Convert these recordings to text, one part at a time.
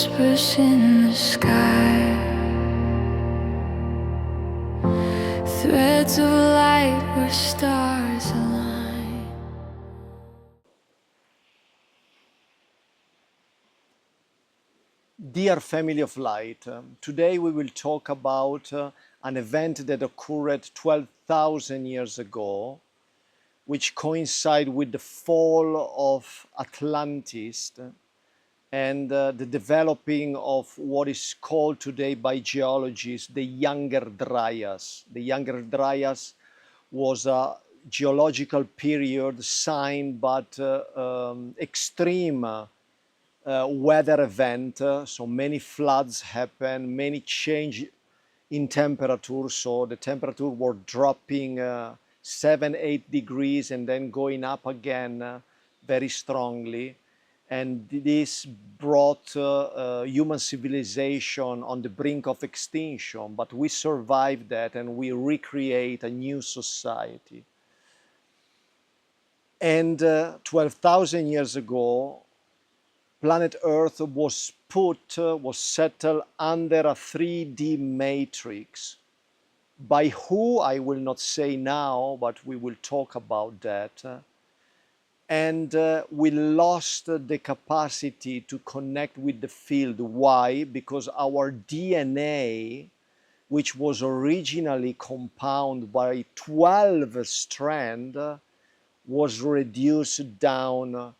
whispers in the sky, threads of light where stars align. Dear family of light, today we will talk about an event that occurred 12,000 years ago, which coincided with the fall of Atlantis and the developing of what is called today by geologists the Younger Dryas. The Younger Dryas was a geological period signed but extreme weather event, so many floods happen, many change in temperature, so the temperature were dropping 7-8 degrees and then going up again very strongly, and this brought human civilization on the brink of extinction, but we survived that and we recreate a new society. And 12,000 years ago, planet Earth was settled under a 3D matrix. By who, I will not say now, but we will talk about that. And we lost the capacity to connect with the field. Why? Because our DNA, which was originally compounded by 12 strands, was reduced down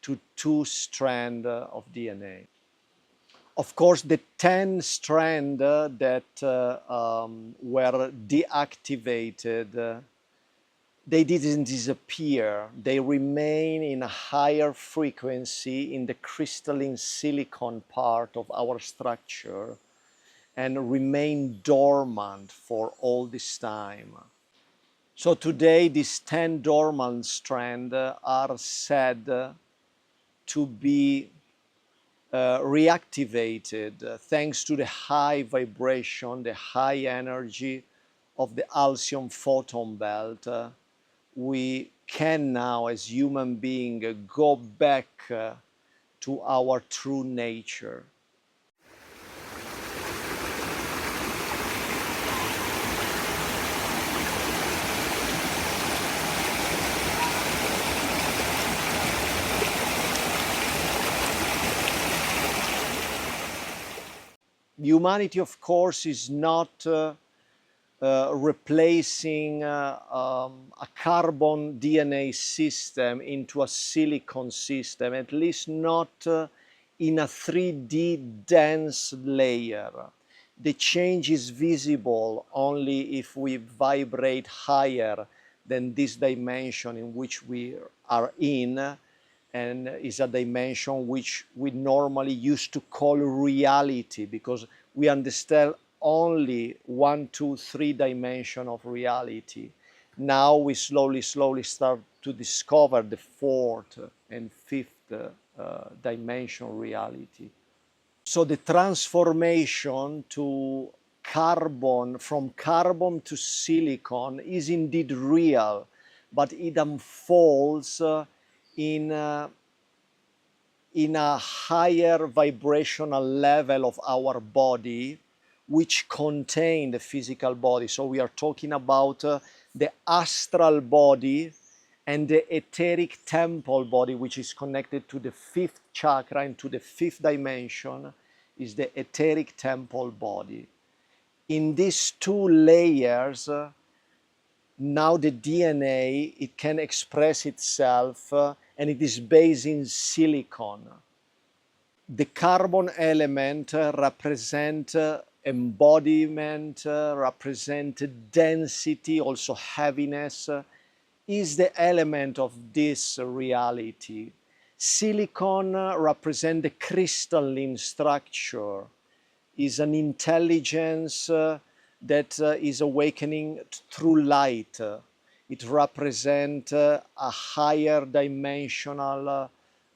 to 2 strands of DNA. Of course, the 10 strands that were deactivated, they didn't disappear. They remain in a higher frequency in the crystalline silicon part of our structure and remain dormant for all this time. So today, these 10 dormant strands are said to be reactivated thanks to the high vibration, the high energy of the Halcyon photon belt. We can now, as human beings, go back to our true nature. Humanity, of course, is not replacing a carbon DNA system into a silicon system, at least not in a 3D dense layer. The change is visible only if we vibrate higher than this dimension in which we are in, and is a dimension which we normally used to call reality, because we understand only 1, 2, 3 dimension of reality. Now we slowly start to discover the 4th and 5th dimension reality. So the transformation to carbon, from carbon to silicon, is indeed real, but it unfolds in a higher vibrational level of our body, which contain the physical body. So we are talking about the astral body and the etheric temple body, which is connected to the 5th chakra and to the 5th dimension, is the etheric temple body. In these 2 layers, now the DNA, it can express itself and it is based in silicon. The carbon element represents embodiment, represents density, also heaviness, is the element of this reality. Silicon represents the crystalline structure, is an intelligence that is awakening through light. It represents a higher dimensional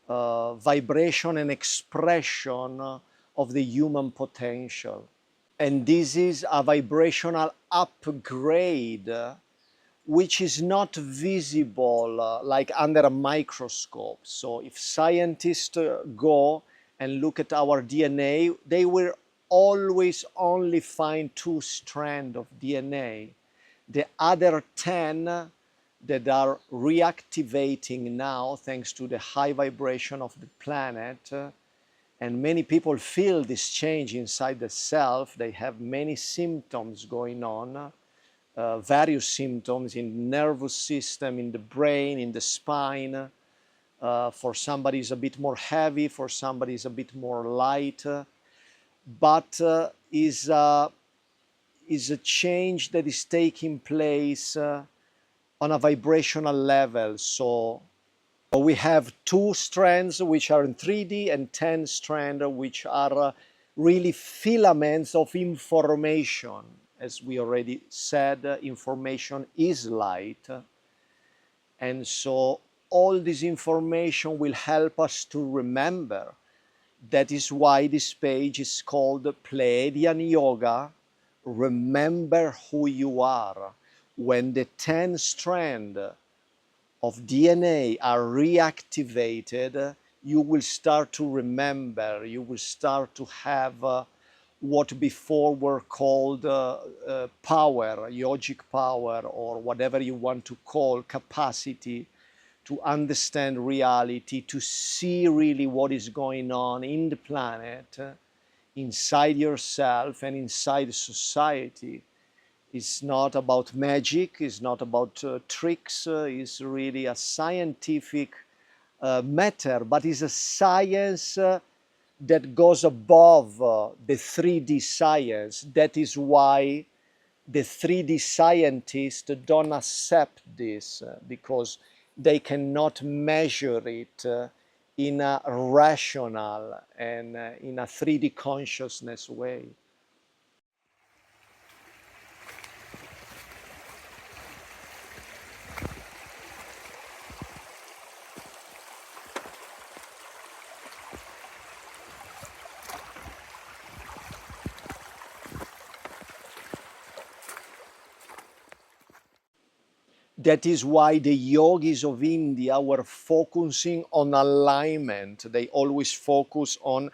vibration and expression of the human potential. And this is a vibrational upgrade which is not visible like under a microscope. So if scientists go and look at our DNA, they will always only find 2 strands of DNA. The other 10 that are reactivating now, thanks to the high vibration of the planet, and many people feel this change inside the self. They have many symptoms going on, various symptoms in the nervous system, in the brain, in the spine. For somebody is a bit more heavy, for somebody is a bit more light, but is a change that is taking place on a vibrational level. So we have 2 strands which are in 3D and 10 strands which are really filaments of information. As we already said, information is light. And so all this information will help us to remember. That is why this page is called Pleiadian Yoga. Remember who you are. When the 10 strands of DNA are reactivated, you will start to remember, you will start to have what before were called power, yogic power, or whatever you want to call, capacity to understand reality, to see really what is going on in the planet, inside yourself and inside society. It's not about magic, it's not about tricks, it's really a scientific matter, but it's a science that goes above the 3D science. That is why the 3D scientists don't accept this, because they cannot measure it in a rational and in a 3D consciousness way. That is why the yogis of India were focusing on alignment. They always focus on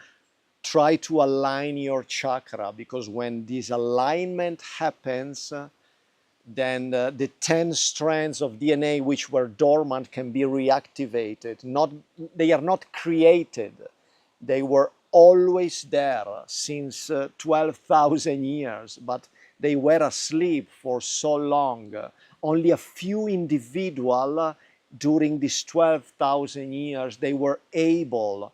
try to align your chakra, because when this alignment happens, then the 10 strands of DNA which were dormant can be reactivated. They are not created. They were always there since 12,000 years, but they were asleep for so long. Only a few individuals during these 12,000 years, they were able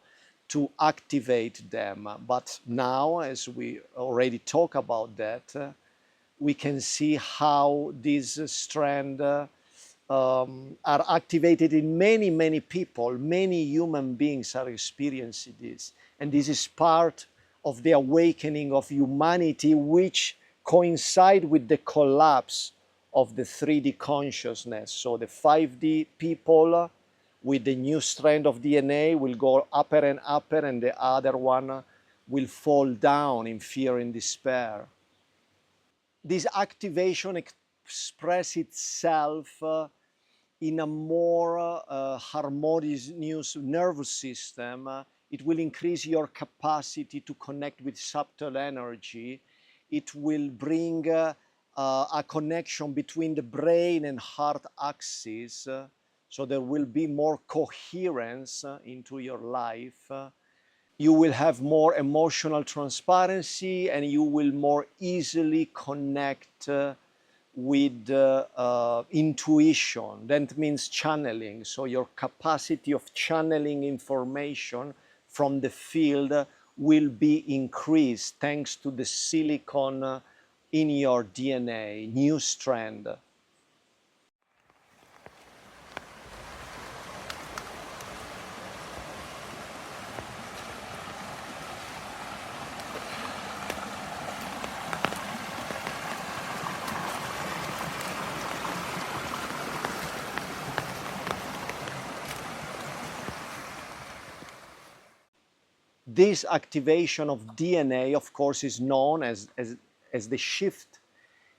to activate them. But now, as we already talk about that, we can see how these strands are activated in many, many people. Many human beings are experiencing this. And this is part of the awakening of humanity, which coincide with the collapse of the 3D consciousness. So the 5D people with the new strand of DNA will go upper and upper, and the other one will fall down in fear and despair. This activation expresses itself in a more harmonious nervous system. It will increase your capacity to connect with subtle energy. It will bring a connection between the brain and heart axis, so there will be more coherence into your life. You will have more emotional transparency, and you will more easily connect with intuition. That means channeling. So your capacity of channeling information from the field will be increased thanks to the silicon in your DNA, new strand. This activation of DNA, of course, is known as the shift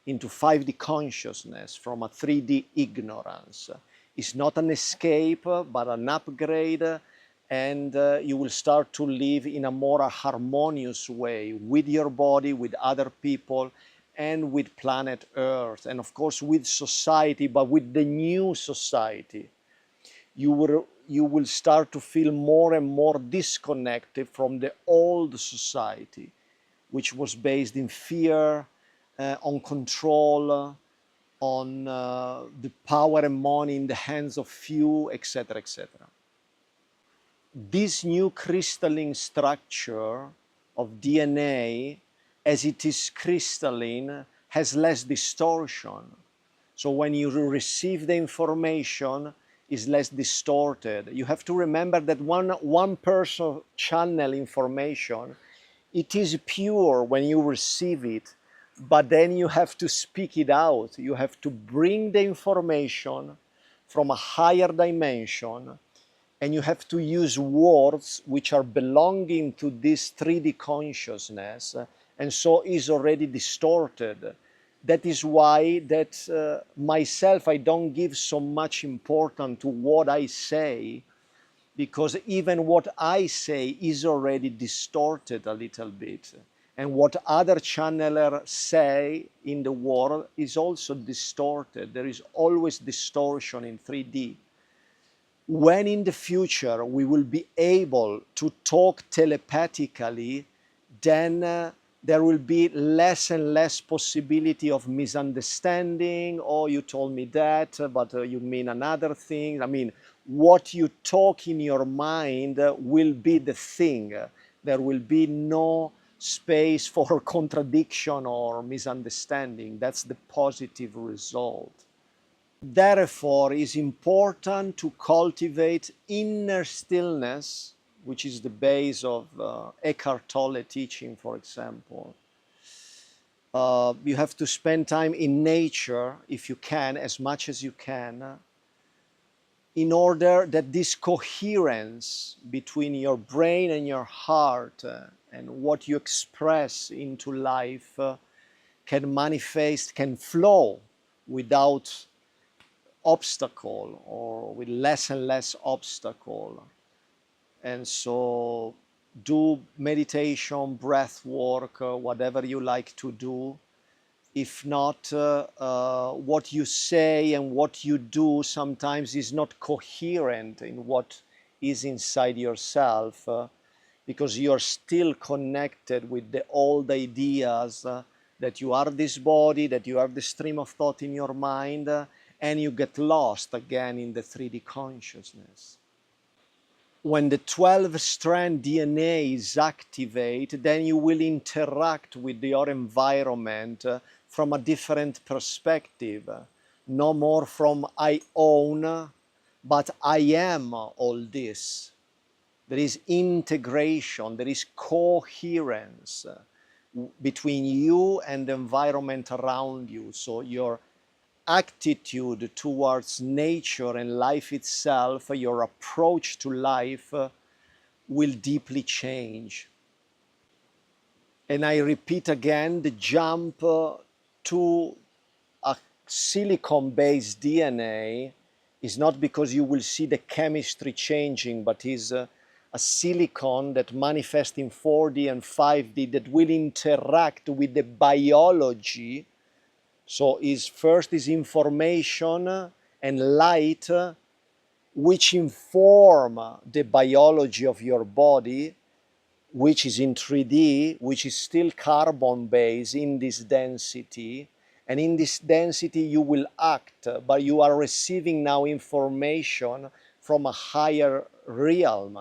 into 5D consciousness from a 3D ignorance. It's not an escape, but an upgrade and you will start to live in a more harmonious way with your body, with other people, and with planet Earth, and of course with society, but with the new society. You will start to feel more and more disconnected from the old society, which was based in fear, on control, on the power and money in the hands of few, etc., etc. This new crystalline structure of DNA, as it is crystalline, has less distortion. So when you receive the information, is less distorted. You have to remember that one person channel information, it is pure when you receive it, but then you have to speak it out. You have to bring the information from a higher dimension, and you have to use words which are belonging to this 3D consciousness, and so is already distorted. That is why that myself, I don't give so much importance to what I say, because even what I say is already distorted a little bit. And what other channelers say in the world is also distorted. There is always distortion in 3D. When in the future we will be able to talk telepathically, then there will be less and less possibility of misunderstanding. Oh, you told me that, but you mean another thing. I mean, what you talk in your mind will be the thing. There will be no space for contradiction or misunderstanding. That's the positive result. Therefore, it is important to cultivate inner stillness, which is the base of Eckhart Tolle teaching, for example. You have to spend time in nature, if you can, as much as you can, in order that this coherence between your brain and your heart and what you express into life can manifest, can flow without obstacle or with less and less obstacle. And so do meditation, breath work, whatever you like to do. If not, what you say and what you do sometimes is not coherent in what is inside yourself, because you are still connected with the old ideas that you are this body, that you have the stream of thought in your mind, and you get lost again in the 3D consciousness. When the 12-strand DNA is activated, then you will interact with your environment from a different perspective. No more from I own, but I am all this. There is integration, there is coherence between you and the environment around you. So your attitude towards nature and life itself, your approach to life will deeply change. And I repeat again, the jump to a silicon-based DNA is not because you will see the chemistry changing, but is a silicon that manifests in 4D and 5D that will interact with the biology. So first is information and light which inform the biology of your body, which is in 3D, which is still carbon-based in this density. And in this density you will act, but you are receiving now information from a higher realm,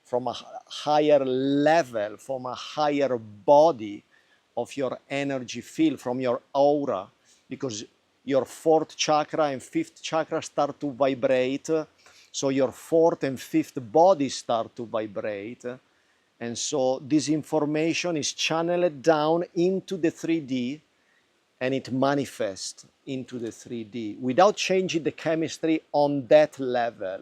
from a higher level, from a higher body of your energy field, from your aura, because your 4th chakra and 5th chakra start to vibrate, so your 4th and 5th body start to vibrate, and so this information is channeled down into the 3D, and it manifests into the 3D without changing the chemistry on that level.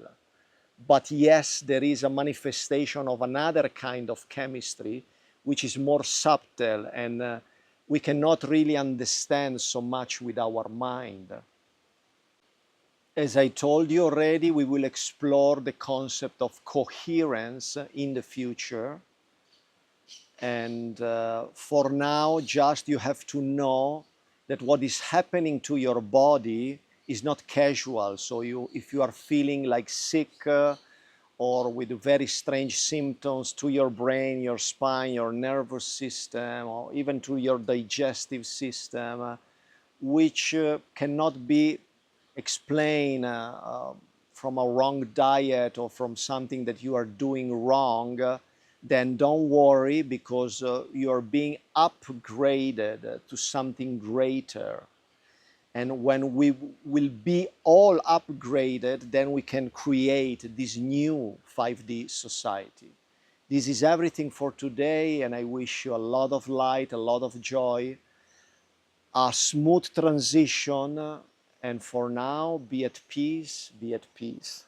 But yes, there is a manifestation of another kind of chemistry which is more subtle, and we cannot really understand so much with our mind. As I told you already, we will explore the concept of coherence in the future. And for now, just you have to know that what is happening to your body is not casual. So if you are feeling like sick or with very strange symptoms to your brain, your spine, your nervous system, or even to your digestive system, which cannot be explained from a wrong diet or from something that you are doing wrong, then don't worry, because you are being upgraded to something greater. And when we will be all upgraded, then we can create this new 5D society. This is everything for today, and I wish you a lot of light, a lot of joy, a smooth transition, and for now, be at peace, be at peace.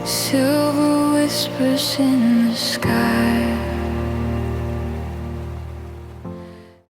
Silver whispers in the sky.